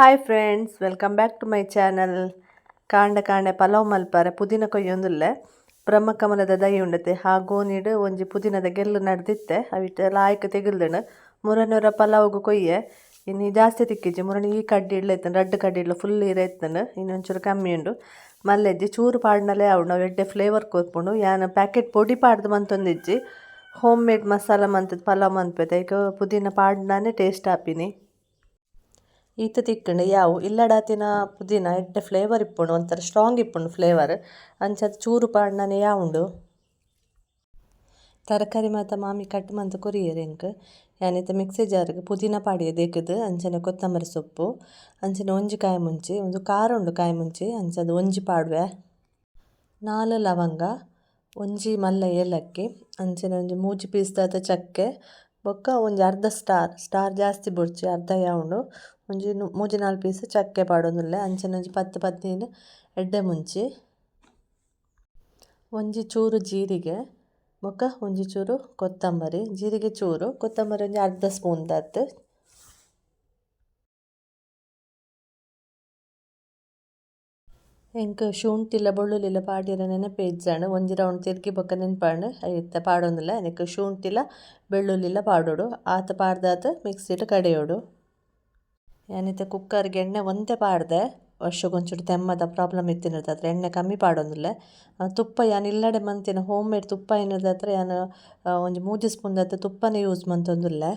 Hi friends, welcome back to my channel. ಕಾಂಡೆ ಪಲಾವ್ ಮಲ್ಪಾರೆ ಪುದೀನ ಕೊಯ್ಯೊಂದುಲ್ಲೆ ಬ್ರಹ್ಮಕಮಲದ ದೈ ಉಂಡತೆ ಹಾಗೂ ನೀಡು ಒಂಜಿ ಪುದೀನದ ಗೆಲ್ಲು ನಡ್ದಿತ್ತೆ ಅವಿಟ್ಟು ಲಾಯ್ಕ್ ತೆಗಿಲ್ದಣ ಮುರನೂರ ಪಲಾವ್ಗು ಕೊಯ್ಯೆ ಇನ್ನು ಜಾಸ್ತಿ ತಿಕ್ಕಿಜಿ ಮುರನಿ ಈ ಕಡ್ಡಿ ಇಡ್ಲೈತನ ರಡ್ಡು ಕಡ್ಡಿ ಇಡ್ಲ ಫುಲ್ ಇರೈತನ ಇನ್ನೊಂಚೂರು ಕಮ್ಮಿ ಉಂಡು ಮಲ್ಲೆಜ್ಜಿ ಚೂರು ಪಾಡ್ನಲ್ಲೇ ಅವು ನಾವು ಎಡ್ಡೆ ಫ್ಲೇವರ್ ಕೋತ್ಕೊಂಡು ಯಾನು ಪ್ಯಾಕೆಟ್ ಪೊಡಿ ಪಾಡ್ದು ಮಂತೊಂದಿಜ್ಜಿ ಹೋಮ್ ಮೇಡ್ ಮಸಾಲ ಮಂತದ ಪಲಾವ್ ಮಂತ್ಪೈತೆ ಈಗ ಪುದೀನ ಪಾಡ್ನಾನೇ ಟೇಸ್ಟ್ ಆಪಿನಿ ಈತ ತಿಕ್ಕಂಡು ಯಾವು ಇಲ್ಲಡಾತಿನ ಪುದೀನ ಎಡ್ಡೆ ಫ್ಲೇವರ್ ಇಪ್ಪುಂಡು ಒಂಥರ ಸ್ಟ್ರಾಂಗ್ ಇಪ್ಪುಂಡು ಫ್ಲೇವರ್ ಅಂಚದ ಚೂರು ಪಾಡ್ನಾನೆ ಯಾವುಂಡು ತರಕಾರಿ ಮಾತ ಮಾಮಿ ಕಟ್ ಮಂತ್ ಕೊರಿಯರ್ ಎಂಕ್ ಯಾನಿತ ಮಿಕ್ಸಿ ಜಾರ್ಗೆ ಪುದೀನ ಪಾಡಿಯ ದೇಕದು ಅಂಚನೆ ಕೊತ್ತಂಬರಿ ಸೊಪ್ಪು ಅಂಚನೆ ಒಂಜಿ ಕಾಯಿ ಮುಂಚಿ ಒಂದು ಖಾರ ಉಂಡು ಕಾಯಿ ಮುಂಚಿ ಅಂಚದ ಒಂಜಿ ಪಾಡ್ವೆ 4 ಲವಂಗ ಒಂಜಿ ಮಲ್ಲ ಏಲಕ್ಕಿ ಅಂಚನೆ ಒಂಜಿ ಮೂಜಿ ಪೀಸ್ದಾದ ಚಕ್ಕೆ ಬೊಕ್ಕ ಒಂಜಿ ಅರ್ಧ ಸ್ಟಾರ್ ಜಾಸ್ತಿ ಬುಡ್ಚಿ ಅರ್ಧ ಯಾವುಂಡು ಒಂಜಿ 3-4 ಪೀಸ್ ಚಕ್ಕೆ ಪಾಡೊಂದುಲ್ಲೆ ಅಂಚನೆ ಒಂಜಿ 10-15 ಎಡ್ಡೆ ಮುಂಚಿ ಒಂಜಿ ಚೂರು ಜೀರಿಗೆ ಬೊಕ್ಕ ಒಂಜಿ ಚೂರು ಕೊತ್ತಂಬರಿ ಜೀರಿಗೆ ಚೂರು ಕೊತ್ತಂಬರಿ ಒಂಜಿ ಅರ್ಧ ಸ್ಪೂನ್ ದಾತ್ ಎಂಕ್ ಶುಂಠಿಲ ಬೆಳ್ಳುಳ್ಳಿಲ ಪಾಡ್ಯರ ನೆನಪೆ ಇಜ್ಜಾಂಡ್ ಒಂಜಿ ರೌಂಡ್ ತಿರ್ಗಿ ಬೊಕ್ಕ ನೆನ್ಪಾಂಡ್ ಐತ ಪಾಡೊಂದುಲ್ಲ ಎನಕ್ ಶುಂಠಿಲ ಬೆಳ್ಳುಳ್ಳಿಲ ಪಾಡೋಡು ಆತ ಪಾಡ್ದಾತ ಮಿಕ್ಸಿಡ್ ಕಡೆಯೋಡು ಯಾನಿತ ಕುಕ್ಕರ್ಗೆ ಎಣ್ಣೆ ಒಂದೇ ಪಾಡ್ದೆ ವರ್ಷಗೊಂಚೂರು ತೆಮ್ಮದ ಪ್ರಾಬ್ಲಮ್ ಇತ್ತಿನದ ಹತ್ರ ಎಣ್ಣೆ ಕಮ್ಮಿ ಪಾಡೊಂದುಲ್ಲೆ ತುಪ್ಪ ಯಾನು ಇಲ್ಲಡೆ ಮಂತಿನ ಹೋಮ್ ಮೇಡ್ ತುಪ್ಪ ಏನದ ಹತ್ರ ಯಾನು ಒಂಜಿ 3 ಸ್ಪೂನ್ ದಾತ ತುಪ್ಪನೇ ಯೂಸ್ ಮಂತೊಂದುಲ್ಲೆ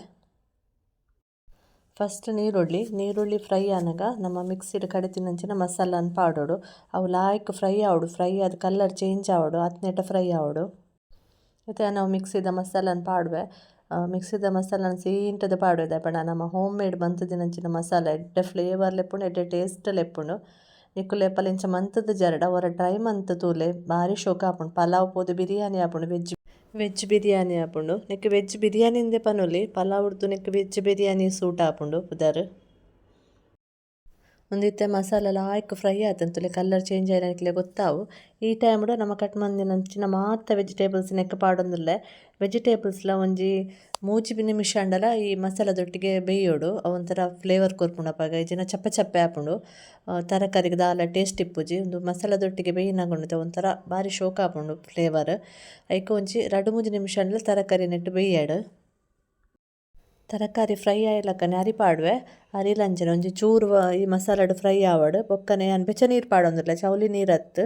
ಫಸ್ಟ್ ನೀರುಳ್ಳಿ ಫ್ರೈ ಆನಾಗ ನಮ್ಮ ಮಿಕ್ಸಿಡ್ ಕಡೆತಿನಂಚಿನ ಮಸಾಲಾನ ಪಾಡೋಡು ಅವು ಲಾಯ್ಕ್ ಫ್ರೈ ಆದ ಕಲರ್ ಚೇಂಜ್ ಆವಡು ಅತ್ನೆಟ ಫ್ರೈ ಆವಡು ಮತ್ತು ನಾವು ಮಿಕ್ಸಿದ ಮಸಾಲಾನ ಪಾಡುವೆ ಮಿಕ್ಸಿದ ಮಸಾಲಾನ ಸೀಂಟದ ಪಾಡೋದೆ ಪಂಡ ನಮ್ಮ ಹೋಮ್ ಮೇಡ್ ಮಂತದಿನಂಚಿನ ಮಸಾಲ ಎಡ್ಡೆ ಫ್ಲೇವರ್ ಲೆಪ್ಪುಂಡು ಎಡ್ಡೆ ಟೇಸ್ಟ್ ಲೆಪ್ಪುಂಡು ನಿಕ್ಕುಲು ಎಪ್ಪಲ ಇಂಚ ಮಂತದ ಜರಡ ಒರ ಟ್ರೈ ಮಂತ್ ತೂಲೆ ಭಾರಿ ಶೋಕ ಆಪುಂಡು ಪಲಾವ್ ಪೋದು ಬಿರಿಯಾನಿ ಆಪುಂಡು ವೆಜ್ ಬಿರಿಯಾನಿ ಆಪುಂಡು ನೆಕ್ ವೆಜ್ ಬಿರಿಯಾನಿಂದೆ ಪನೊಲಿ ಪಲಾವ್ಡ್ದು ನೆಕ್ ವೆಜ್ ಬಿರಿಯಾನಿ ಸೂಟ್ ಆಪುಂಡು ಪುದರ್ ಒಂದಿತ್ತೆ ಮಸಾಲ ಲಾಯ್ಕ್ ಫ್ರೈ ಆತಂತುಲೆ ಕಲರ್ ಚೇಂಜ್ ಆಯ್ನಕ್ಲೆ ಗೊತ್ತಾವು ಈ ಟೈಮ್ಡು ನಮ್ಮ ಕಟ್ ಮಂದಿನಂಚಿನ ಮಾತ ವೆಜಿಟೇಬಲ್ಸ್ ನೆಕ್ ಪಾಡೊಂದುಲ್ಲೆ ವೆಜಿಟೇಬಲ್ಸ್ಲ ಒಂಜಿ 3 ನಿಮಿಷ ಅಂಡಲ ಈ ಮಸಾಲದೊಟ್ಟಿಗೆ ಬೇಯೋಡು ಒಂಥರ ಫ್ಲೇವರ್ ಕೊರ್ಪುಂಡು ಅಪ್ಪಾಗ ಇಜಿನ ಚಪ್ಪೆ ಆಪುಂಡು ತರಕಾರಿಗೆ ದಾಲ ಟೇಸ್ಟ್ ಇಪ್ಪುಜಿ ಒಂದು ಮಸಾಲದೊಟ್ಟಿಗೆ ಬೇಯಿನಾಗೊಂಡು ಒಂಥರ ಭಾರಿ ಶೋಕ ಆಪುಂಡು ಫ್ಲೇವರ್ ಐಕ ಒಂಜಿ 2-3 ನಿಮಿಷ ಅಂಡಲ ತರಕಾರಿ ನೆಟ್ಟು ಬೇಯ್ಯಾಡು ತರಕಾರಿ ಫ್ರೈ ಆಯ್ಲಕ್ಕನೆ ಅರಿ ಪಾಡುವೆ ಅರಿಲಂಚನೆ ಒಂಜಿ ಚೂರು ಈ ಮಸಾಲಡ್ ಫ್ರೈ ಆವಡು ಬೊಕ್ಕನೆ ನಾನು ಬೆಚ್ಚ ನೀರು ಪಾಡೊಂದುಲ್ಲೆ ಚೌಲಿ ನೀರತ್ತು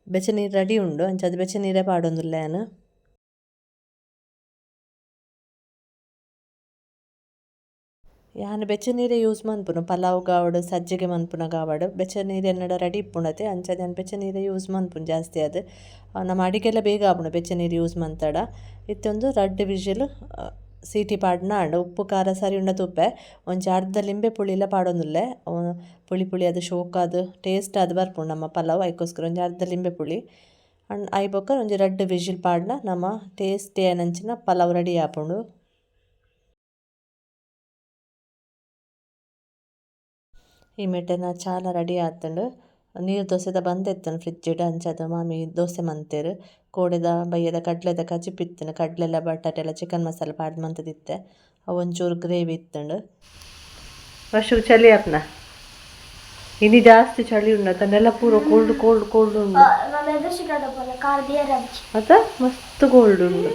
ಬೆಚ್ಚ ನೀರು ರೆಡಿ ಉಂಡು ಅಂಚದು ಬೆಚ್ಚ ನೀರೇ ಪಾಡೊಂದುಲ್ಲೆ ಯಾನು ಬೆಚ್ಚ ನೀರೇ ಯೂಸ್ ಮನ್ಪುನು ಪಲಾವ್ ಗಾವಡು ಸಜ್ಜೆಗೆ ಮನ್ಪುನ ಗಾವಡು ಬೆಚ್ಚ ನೀರು ಎನ್ನಡ ರೆಡಿ ಇಪ್ಪುಂಡತೆ ಅಂಚದು ನಾನು ಬೆಚ್ಚ ನೀರೇ ಯೂಸ್ ಮನ್ಪುನು ಜಾಸ್ತಿ ಅದು ನಮ್ಮ ಅಡಿಗೆಲ್ಲ ಬೇಗ ಆಪುಂಡು ಬೆಚ್ಚ ನೀರು ಯೂಸ್ ಮಂತಡ ಇತ್ತೊಂದು 2 ವಿಷಲ್ ಸೀಟಿ ಪಾಡ್ನ ಉಪ್ಪು ಖಾರ ಸರಿ ಉಂಡ ತುಪ್ಪೆ ಒಂಜಿ ಅರ್ಧ ಲಿಂಬೆ ಪುಳಿಲ ಪಾಡೊಂದುಲ್ಲೆ ಪುಳಿ ಅದು ಶೋಕ ಅದು ಟೇಸ್ಟ್ ಅದು ಬರ್ಪುಂಡು ನಮ್ಮ ಪಲಾವ್ ಐಕೋಸ್ಕರ ಒಂಜಿ ಅರ್ಧ ಲಿಂಬೆ ಪುಳಿ ಐ ಬೊಕ್ಕ ಒಂಜಿ 2 ವಿಷಲ್ ಪಾಡ್ನ ನಮ್ಮ ಟೇಸ್ಟ್ ಏನಂಚಿನ ಪಲಾವ್ ರೆಡಿ ಆಪುಂಡು ಈ ಮೆಟೆನ ಚಾಲ ರೆಡಿ ಆತಂಡು ನೀರು ದೋಸೆದ ಬಂದೆತ್ತನು ಫ್ರಿಡ್ಜಿಡ್ ಅಂಚದ ಮಾಮಿ ದೋಸೆ ಮಂತೇರು ಕೋಡೆದ ಬಯ್ಯದ ಕಡ್ಲೆದ ಕಜಿಪಿತ್ತನು ಕಡ್ಲೆಲ್ಲ ಬಟಾಟೆ ಎಲ್ಲ ಚಿಕನ್ ಮಸಾಲ ಪಾಡ್ದು ಮಂತದಿತ್ತೆ ಒಂಚೂರು ಗ್ರೇವಿ ಇತ್ತಂಡು ವರ್ಷಕ್ಕೆ ಚಳಿ ಆಪ್ನ ಇನಿ ಜಾಸ್ತಿ ಚಳಿ ಉಂಡು ಅದನ್ನೆಲ್ಲ ಪೂರ ಕೋಲ್ಡ್ ಉಂಡು ಅದ ಮಸ್ತ್ ಕೋಲ್ಡ್ ಉಂಡು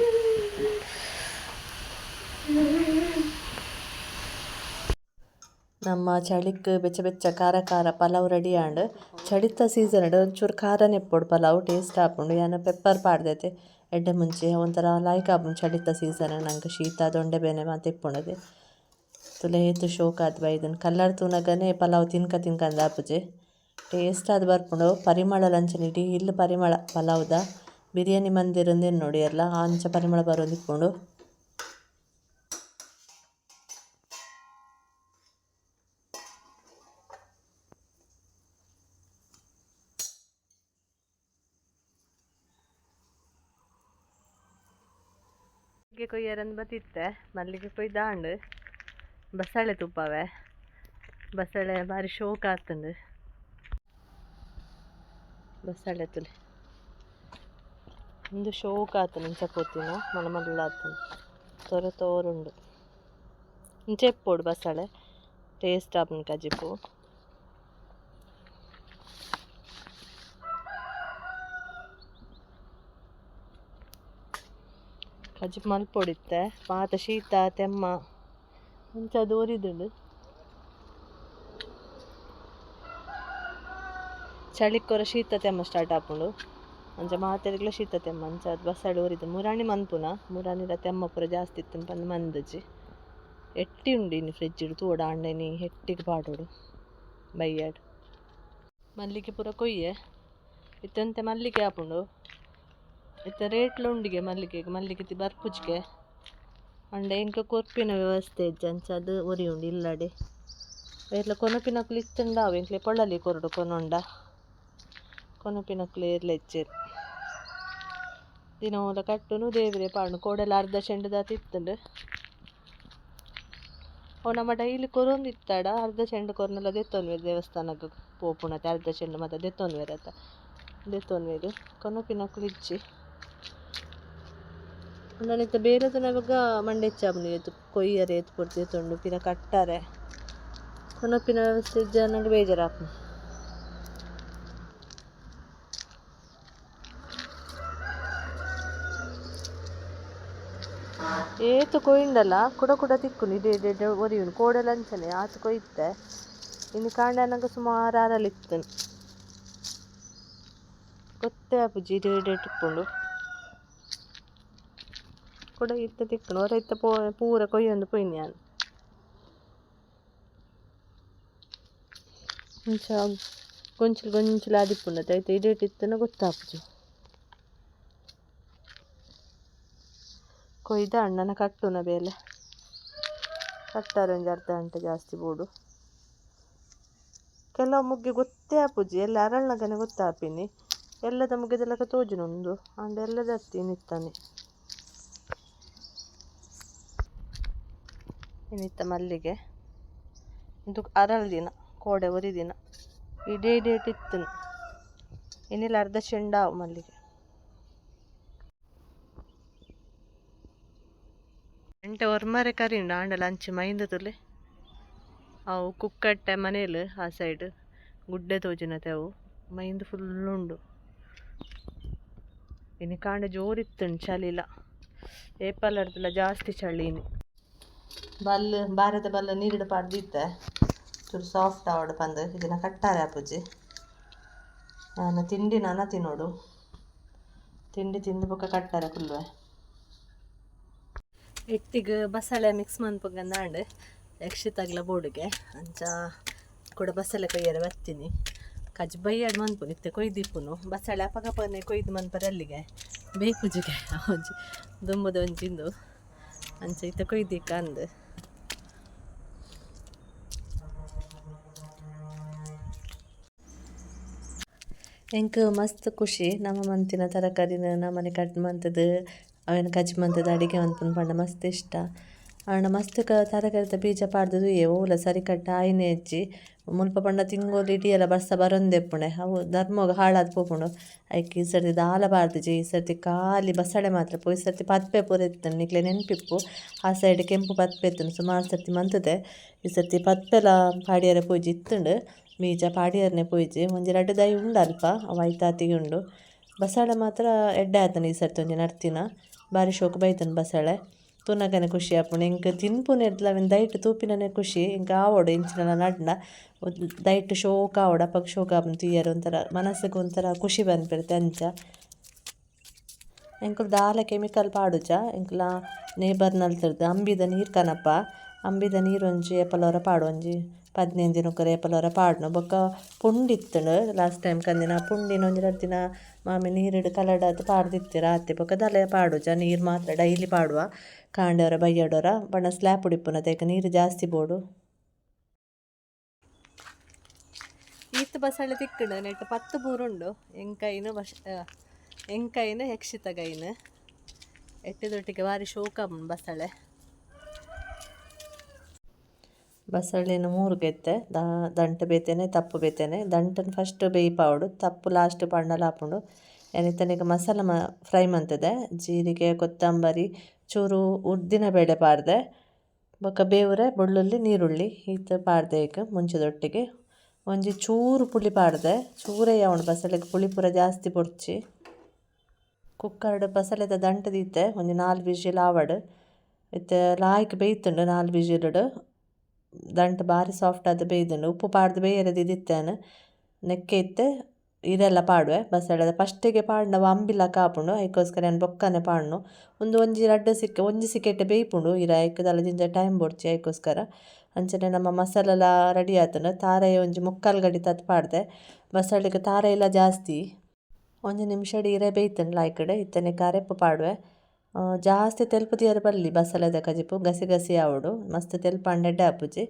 ನಮ್ಮ ಚಳಿಕ್ ಬೆಚ್ಚ ಖಾರ ಪಲಾವ್ ರೆಡಿ ಆಂಡ್ ಚಳಿತ ಸೀಸನ್ ಒಂಚೂರು ಖಾರ ನೆಪ್ಪೊಡು ಪಲಾವ್ ಟೇಸ್ಟ್ ಆಪುಂಡು ಯಾನು ಪೆಪ್ಪರ್ ಪಾಡ್ದೈತೆ ಎಡ್ಡೆ ಮುಂಚೆ ಒಂಥರ ಲಾಯ್ಕ್ ಆಪುಂಡು ಚಳಿತ ಸೀಸನ್ ನಂಗೆ ಶೀತ ದೊಂಡೆ ಬೇನೆ ಮಾತ ಇಪ್ಪುಂಡದೆ ತುಲೆ ಏತು ಶೋಕ ಆದ್ ಬೈದನು ಕಲ್ಲರ್ ತೂನಗನೆ ಪಲಾವ್ ತಿನ್ಕಂದ ಆಪುಜೆ ಟೇಸ್ಟ್ ಅದು ಬರ್ಪುಂಡು ಪರಿಮಳ ಲಂಚನ ಇಡೀ ಇಲ್ಲಿ ಪರಿಮಳ ಪಲಾವ್ದ ಬಿರಿಯಾನಿ ಮಂದಿರಂದೇನು ನೋಡಿ ಎಲ್ಲ ಅಂಚ ಪರಿಮಳ ಬರೋದಿಪ್ಪುಂಡು ಮಲ್ಲಿಗೆ ಕೊಯ್ಯರಂದು ಬತ್ತಿತ್ತೆ ಮಲ್ಲಿಗೆ ಕೊಯ್ದಾಂಡು ಬಸಳೆ ತುಪ್ಪವೆ ಬಸಳೆ ಭಾರಿ ಶೋಕ ಆತಂಡು ಬಸಳೆ ತುಲೆ ಒಂದು ಶೋಕ ಆತನು ಇಂಚ ಪೋತಿನ ಮಲ್ಲ ಆತನು ತೋರುಂಡು ಇಂಚೆ ಎಪ್ಪೋಡು ಬಸಳೆ ಟೇಸ್ಟ್ ಆಪುಂಡು ಕಜಿಪು ಕಜ್ಜಿ ಮಲ್ಪೊಡಿತ್ತೆ ಪಾತ ಶೀತ ತೆಮ್ಮ ಮುಂಚದು ಒರಿದುಂಡು ಚಳಿಕೊರ ಶೀತ ತೆಮ್ಮ ಸ್ಟಾರ್ಟ್ ಆಪುಂಡು ಅಂಚ ಮಾತೆರೆಗ್ಲ ಶೀತ ತೆಮ್ಮ ಅಂಚ ಅದು ಬಸ್ಸಾಡು ಒರಿದು ಮುರಾಣಿ ಮನ್ಪುನ ಮುರಾಣಿದ ತೆಮ್ಮ ಪೂರ ಜಾಸ್ತಿ ಇತ್ತು ಪಂದು ಮಂದಜಿ ಎಟ್ಟಿ ಉಂಡು ಇನ್ನು ಫ್ರಿಜ್ ಇಡು ತೂಡ ಅಂಡನಿ ಹೆಟ್ಟಿಗೆ ಪಾಡೋಡು ಬೈಯಾಡು ಮಲ್ಲಿಗೆ ಪೂರ ಕೊಯ್ಯೆ ಇತ್ತಂತೆ ಮಲ್ಲಿಗೆ ಆಪುಂಡು ಇತ್ತ ರೇಟ್ಲ ಉಂಡಿಗೆ ಮಲ್ಲಿಗೆ ತಿ ಬರ್ಪುಜ್ಗೆ ಅಂಡೆ ಇಂಕ ಕೊರ್ಪಿನ ವ್ಯವಸ್ಥೆ ಇಜ್ಜ ಅಂಚ ಅದು ಒರಿ ಉಂಡು ಇಲ್ಲಡೆ ಏರ್ಲ ಕೊನಪಿನಕ್ಲು ಇತ್ತುಂಡಾವು ಎಂಕ್ಲೆ ಪೊಳ್ಳಲಿ ಕೊರಡು ಕೊನೊಂಡ ಕೊನಪಿನಕ್ಲು ಏರ್ಲ ಇಜ್ಜೇರು ದಿನೋಲ ಕಟ್ಟುನು ದೇವ್ರೆ ಪಾಡ್ನು ಕೋಡೆಲ್ಲ ಅರ್ಧ ಚೆಂಡದ ತಿತ್ತುಂಡು ಅವು ನಮ್ಮ ಡೈಲಿ ಕೊರೊಂದಿತ್ತಾಡ ಅರ್ಧ ಚೆಂಡು ಕೊರನೆಲ್ಲ ದೆತ್ತೊನ್ವೇರು ದೇವಸ್ಥಾನಕ್ಕೆ ಪೋಪುಣತೆ ಅರ್ಧ ಚೆಂಡು ಮತ್ತು ದೆತ್ತೊನ್ವೇರು ಅತ್ತ ದೆತ್ತೊನ್ವೇರು ಕೊನಪಿನಕ್ಲು ಇಜ್ಜಿ ಅಂಡನಿತ್ತ ಬೇರೆದು ನಮಗ ಮಂಡೆಚ್ಚಾಪುನು ಏತು ಕೊಯ್ಯರೆ ಏತು ಕೊಡ್ತು ತೊಂಡು ಪಿನ ಕಟ್ಟಾರೆ ಕೊನಪಿನ ವ್ಯವಸ್ಥೆ ಇಜ್ಜ ನಂಗೆ ಬೇಜಾರಾಪುನು ಏತು ಕೊಯ್ಯಿಂಡಲ್ಲ ಕುಡ ತಿಕ್ಕುನು ಇಡೆ ಒರಿಯುನು ಕೋಡೆ ಲಂಚನೆ ಆತು ಕೊಯ್ತೆ ಇನ್ನು ಕಾಂಡ ನಂಗೆ ಸುಮಾರು ಆರಲಿತ್ತು ಗೊತ್ತೇ ಆಪುಜಿ ಇಡೆ ತಿಕ್ಕೊಂಡು ಕೂಡ ಇತ್ತ ತಿಕ್ಕನು ಹೊರ ಇತ್ತ ಪೂರ ಕೊಯ್ಯೊಂದು ಪೊಯ್ನಿ ನಾನು ಮುಂಚ ಗೊಂಚಲು ಆದಿಪ್ಪುಂಡತೆ ಆಯ್ತು ಇಡೇಟ್ ಇತ್ತನ ಗೊತ್ತಾಪುಜಿ ಕೊಯ್ದ ಅಣ್ಣನ ಕಟ್ಟುನ ಬೇಲೆ ಕಟ್ಟಾರೆ ಒಂದು ಅರ್ಧ ಗಂಟೆ ಜಾಸ್ತಿ ಬೋಡು ಕೆಲವು ಮುಗ್ಗೆ ಗೊತ್ತೇ ಆಪುಜಿ ಎಲ್ಲ ಅರಳ್ನಗನೆ ಗೊತ್ತಾಪಿನಿ ಎಲ್ಲದ ಮುಗ್ಗೆದೆಲ್ಲಕ ತೋಜುನುಂಡು ಅಂಡ್ ಎಲ್ಲದ ಇನ್ನಿತ್ತಾನೆ ಇನ್ನಿತ್ತ ಮಲ್ಲಿಗೆ ಇದು ಅರಳು ದಿನ ಕೋಡೆ ಒರಿದಿನ ಇಡೇ ಇತ್ತಿನ ಇನ್ನಿಲ್ಲ ಅರ್ಧ ಚೆಂಡಾವು ಮಲ್ಲಿಗೆ ಎಂಟೆ ಒರ್ಮರೆ ಕರಿಂಡು ಆಂಡಲ ಅಂಚಿ ಮೈಂದು ತುಲೆ ಅವು ಕುಕ್ಕಟ್ಟೆ ಮನೇಲು ಆ ಸೈಡ್ ಗುಡ್ಡೆ ತೋಜಿನತೆ ಅವು ಮೈಂದು ಫುಲ್ಲುಂಡು ಇನ್ನು ಕಾಂಡ ಜೋರಿತ್ತುಂಡು ಚಳಿಲ ಏಪಲರ್ದೆಲ್ಲ ಜಾಸ್ತಿ ಚಳಿನಿ ಬಾರದ ಬಲ್ಲ ನೀರಿಡು ಪಾಡ್ದಿತ್ತೆ ಚೂರು ಸಾಫ್ಟ್ ಆವಡು ಪಂದು ಇದನ್ನ ಕಟ್ಟಾರೆ ಆಪುಜಿ ನಾನು ತಿಂಡಿ ನಾನ ತಿನ್ನೋಡು ತಿಂಡಿ ತಿಂದು ಬೊಕ್ಕ ಕಟ್ಟಾರೆ ಫುಲ್ವೆ ಎಟ್ಟಿಗೆ ಬಸಳೆ ಮಿಕ್ಸ್ ಮನ್ಪಂಗಂದಾಂಡ್ ಯಕ್ಷಿತಾಗ್ಲ ಬೋಡಿಗೆ ಅಂಚ ಕೂಡ ಬಸಳೆ ಕೊಯ್ಯರೆ ಬರ್ತೀನಿ ಕಜ್ಜಿ ಬೈಯಾಡು ಮನ್ಪುನು ಇತ್ತೆ ಕೊಯ್ದಿಪ್ಪುನು ಬಸಳೆ ಅಪಗಪನೆ ಕೊಯ್ದು ಮನ್ಪರೆ ಅಲ್ಲಿಗೆ ಬೇಪುಜಿಗೆ ಒಂಜಿ ದುಂಬದ ಒಂಜಿಂದು ಅಂಚ ಇತ್ತೆ ಕೊಯ್ದಿಕ್ಕ ಅಂದು ಎಂಕ್ ಮಸ್ತ್ ಖುಷಿ ನಮ್ಮ ಮಂತಿನ ತರಕಾರಿನ ನಮ್ಮನೆ ಕಟ್ ಮಂತದ್ದು ಅವೇನು ಕಜ್ಜಿ ಮಂತದ್ದು ಅಡಿಗೆ ಮನ್ಪುನ ಪಂಡ ಮಸ್ತ್ ಇಷ್ಟ ಆಂಡ ಮಸ್ತ್ ತರಕಾರಿದ ಬೀಜ ಪಾಡ್ದದು ಓಲ ಸರಿ ಕಟ್ಟ ಆಯ್ನೆ ಹೆಚ್ಚಿ ಮುಲ್ಪ ಪಂಡ ತಿಂಗೋಲಿ ಇಡಿಯೆಲ್ಲ ಬರ್ಸ ಬರೊಂದೆಪ್ಪುಣೆ ಅವು ಧರ್ಮೋಗ ಹಾಳಾದ್ ಪೋಪುಂಡು ಐಕ್ ಈ ಸರ್ತಿ ದಾಲ ಬಾರ್ದುಜಿ ಈ ಸರ್ತಿ ಖಾಲಿ ಬಸಳೆ ಮಾತ್ರ ಪೋ ಈ ಸರ್ತಿ ಪತ್ಪೆ ಪೂರ ಇತ್ತನು ನಿಕ್ಲೆ ನೆನ್ಪಿಪ್ಪು ಆ ಸೈಡ್ ಕೆಂಪು ಪತ್ಪೆ ಇತ್ತನು ಸುಮಾರು ಸರ್ತಿ ಮಂತದೆ ಈ ಸರ್ತಿ ಪತ್ಪೆಲ ಪಾಡಿಯರೆ ಪೋಜಿ ಇತ್ತುಂಡು ಬೀಜ ಪಾಡಿಯರ್ನೆ ಪೋಯ್ಜಿ ಒಂಜಿ ರಡ್ಡ್ ದೈ ಉಂಡು ಅಲ್ಪ ಅವು ಐತಾತಿಗೆ ಉಂಡು ಬಸಳೆ ಮಾತ್ರ ಎಡ್ಡೆ ಆತನ ಈ ಸರ್ತಿ ಒಂಜಿ ನಡ್ತಿನ ಬಾರಿ ಶೋಕು ಬೈತನು ಬಸಳೆ ತುನಗನೆ ಖುಷಿ ಆಪುಂಡು ಇಂಕ ತಿನ್ಪುನ ಇರ್ಲ ಅವಿನ ದೈಟ್ ತೂಪಿನನೆ ಖುಷಿ ಇಂಕ ಆವೋಡು ಇಂಚಿನ ನಡ್ನ ದೈಟ್ ಶೋಕ ಆವೋಡು ಅಪ್ಪಗೆ ಶೋಕ ಆಪುಂಡು తీయರು ಒಂಥರ ಮನಸ್ಸಿಗೆ ಒಂಥರ ಖುಷಿ ಬಂದ್ಬಿಡುತ್ತೆ ಅಂಚ ಎಂಕುಲು ದಾಲ ಕೆಮಿಕಲ್ ಪಾಡುಜ ಎಂಕುಲ ನೇಬರ್ ನಲ್ತಿರ್ದು ಅಂಬಿದ ನೀರು ಕನಪ ಅಂಬಿದ ನೀರು ಒಂಜಿ ಏಪಲವರ ಪಾಡು ಒಂಜಿ 15 ದಿನಕ್ಕರ ಏಪಲವರ ಪಾಡ್ನು ಬೊಕ್ಕ ಪುಂಡಿತ್ತುಂಡು ಲಾಸ್ಟ್ ಟೈಮ್ ಕಂದಿನ ಪುಂಡಿನ ಒಂಜಿ ರಡ್ಡ್ ದಿನ ಮಾಮಿ ನೀರಿಡು ಕಲಡಾದ್ ಪಾಡ್ದಿತ್ತೀರ ಆತೆ ಬೊಕ್ಕ ದಲೆ ಪಾಡುಜ ನೀರು ಮಾತ್ರ ಡೈಲಿ ಪಾಡುವ ಕಾಂಡೆಯವರ ಬೈಯಾಡೋರ ಬಣ್ಣ ಸ್ಲ್ಯಾಪ್ ಉಡಿಪುನ ತೇಕ ನೀರು ಜಾಸ್ತಿ ಬೋಡು ಈತ್ ಬಸಳೆ ತಿಕ್ಕುಂಡು ನೆಟ್ಟು 10 ಬೂರುಂಡು ಎಂಕೈನು ಯಕ್ಷಿತಗೈನು ಎಟ್ಟಿದೊಟ್ಟಿಗೆ ಭಾರಿ ಶೋಕ ಬಸಳೆ ಬಸಳೆನ 3 ಗೆತ್ತೆ ದಂಟು ಬೇತೇನೆ ತಪ್ಪು ಬೇತೇನೆ ದಂಟನ್ನು ಫಸ್ಟ್ ಬೇಯ್ಪಾವಡು ತಪ್ಪು ಲಾಸ್ಟ್ ಪಂಡಲ ಹಾಪುಂಡು ಏನಿತ್ತನಿಗೆ ಮಸಾಲ ಫ್ರೈ ಮಂತದೆ ಜೀರಿಗೆ ಕೊತ್ತಂಬರಿ ಚೂರು ಉದ್ದಿನ ಬೇಳೆ ಪಾಡ್ದೆ ಬೊಕ್ಕ ಬೇವ್ರೆ ಬೆಳ್ಳುಳ್ಳಿ ನೀರುಳ್ಳಿ ಈತ ಪಾಡ್ದೆ ಈಗ ಮುಂಚದೊಟ್ಟಿಗೆ ಒಂಜಿ ಚೂರು ಪುಳಿ ಪಾಡ್ದೆ ಚೂರೇ ಅವನು ಬಸಳೆಗೆ ಪುಳಿ ಪೂರ ಜಾಸ್ತಿ ಪೊಡ್ಚಿ ಕುಕ್ಕರ್ಡ್ ಬಸಳೆದ ದಂಟು ದೀತೆ ಒಂಜಿ 4 ವಿಜಿಲ್ ಆವಡ್ ಇತ್ತೆ ಲಾಯ್ಕ್ ಬೇಯ್ತುಂಡು 4 ವಿಜಿಲ್ಡ್ ದಂಟು ಬಾರಿ ಸಾಫ್ಟ್ ಆದ್ ಬೇಯ್ದುಂಡು ಉಪ್ಪು ಪಾಡ್ದ್ ಬೇಯರೆ ದಿತ್ತೇನೆ ನೆಕ್ಕೆ ಇತ್ತೆ ಇರೆಲ್ಲ ಪಾಡುವೆ ಬಸಳೆದ ಫಸ್ಟಿಗೆ ಪಾಡ್ನವ ಅಂಬಿಲಕ ಆಪುಂಡು ಐಕೋಸ್ಕರ ಏನು ಬೊಕ್ಕನೆ ಪಾಡ್ನು ಒಂಜಿ ರಡ್ಡ್ ಒಂಜಿ ಸಿಕೆಟ್ ಬೇಯ್ಪುಂಡು ಇರ ಐಕ್ಕದಲ್ಲ ಜಿಂಜ ಟೈಮ್ ಬೋಡ್ಚಿ ಐಕೋಸ್ಕರ ಅಂಚನೆ ನಮ್ಮ ಮಸಾಲೆಲ ರೆಡಿ ಆತುಂಡು ತಾರೆಯ ಒಂಜಿ 3/4 ಗಡಿ ತತ್ ಪಾಡ್ದೆ ಬಸಳೆಗ್ ತಾರೆ ಇಲ್ಲ ಜಾಸ್ತಿ ಒಂಜಿ ನಿಮಿಷಡ್ ಇರೆ ಬೇಯ್ತುಂಡು ಲಾಯ್ಕಡೆ ಇತ್ತನೆ ಕರೆಪ್ಪು ಪಾಡುವೆ ಜಾಸ್ತಿ ತೆಲ್ಪು ತಿಯರ್ ಬಲ್ಲಿ ಬಸಳೆದ ಕಜಿಪು ಗಸಿ ಗಸಿ ಆವಡು ಮಸ್ತ್ ತೆಲ್ಪಂಡ್ ಎಡ್ಡೆ ಆಪುಜಿ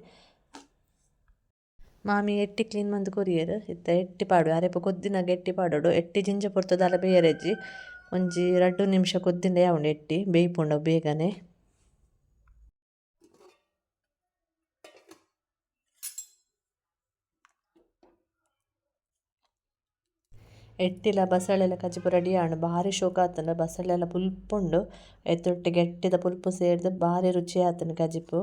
ಮಾಮಿ ಎಟ್ಟಿ ಕ್ಲೀನ್ ಮಂತ್ ಕೊರಿಯರ್ ಇತ್ತ ಎಟ್ಟಿ ಪಾಡುವೆ ಅರೆಪ ಕೊದ್ದಿನಾಗ ಎಟ್ಟಿ ಪಾಡೋಡು ಎಟ್ಟಿ ಜಿಂಜ ಪೊರ್ತುದಾಲ ಬೇಯರೆಜ್ಜಿ ಒಂಜಿ 2 ನಿಮಿಷ ಕೊದ್ದಿಂಡೆ ಆವುಂಡು ಎಟ್ಟಿ ಬೇಯ್ಪುಂಡು ಬೇಗನೆ ಎಟ್ಟಿಲ ಬಸಳೆಲ ಕಜಿಪು ರೆಡಿ ಆಂಡು ಭಾರಿ ಶೋಕ ಆತುಂಡು ಬಸಳೆಲ ಪುಲ್ಪುಂಡು ಎತ್ತೊಟ್ಟಿಗೆ ಎಟ್ಟಿದ ಪುಲ್ಪು ಸೇರ್ದ್ ಭಾರಿ ರುಚಿ ಆತುಂಡು ಕಜಿಪು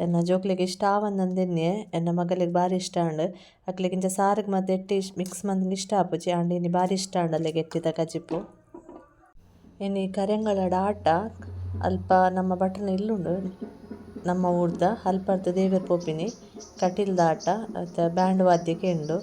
ಎನ್ನ ಜೋಕ್ಲೆಗ್ ಇಷ್ಟ ಆವಂದಂದೆನ್ನೆ ಎನ್ನ ಮಗಲೆಗ್ ಭಾರಿ ಇಷ್ಟ ಆಂಡ್ ಅಕ್ಲೆಗ್ ಇಂಚ ಸಾರ್ಗ್ ಮತ್ತೆ ಎಟ್ಟಿ ಮಿಕ್ಸ್ ಮಂತ್ ಇಷ್ಟ ಆಪುಜಿ ಆಂಡ್ ಇನಿ ಭಾರಿ ಇಷ್ಟ ಆಂಡ್ ಅಲ್ಲೆಗ್ ಎಟ್ಟಿದ ಕಜಿಪು ಇನಿ ಕರೆಂಗಳಡ ಆಟ ಅಲ್ಪ ನಮ್ಮ ಬಟನ್ ಇಲ್ಲುಂಡು ನಮ್ಮ ಊರ್ದ ಅಲ್ಪರ್ದ ದೇವೆರ್ ಪೋಪಿನಿ ಕಟೀಲ್ದ ಆಟ ಬ್ಯಾಂಡ್ ವಾದ್ಯ ಕೇಂಡು